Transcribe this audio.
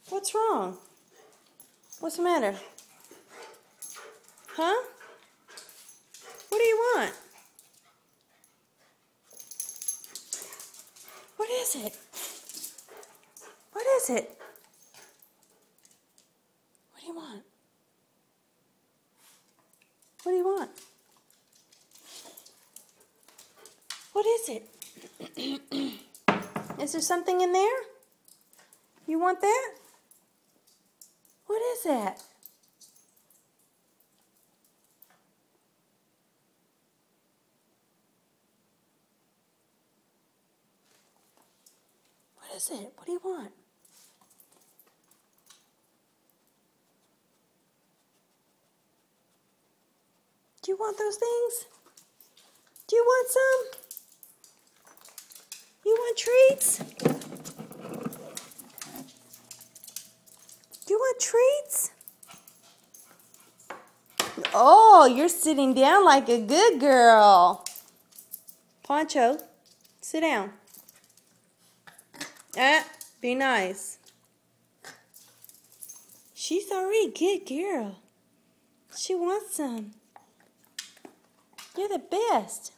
What's wrong? What's the matter? Huh? What do you want? What is it? What is it? What do you want? What do you want? What is it? Is there something in there? You want that? What is that? What is it? What do you want? Do you want those things? Do you want some? You want treats? Do you want treats? Oh, you're sitting down like a good girl. Poncho, sit down. Be nice. She's already a good girl. She wants some. You're the best.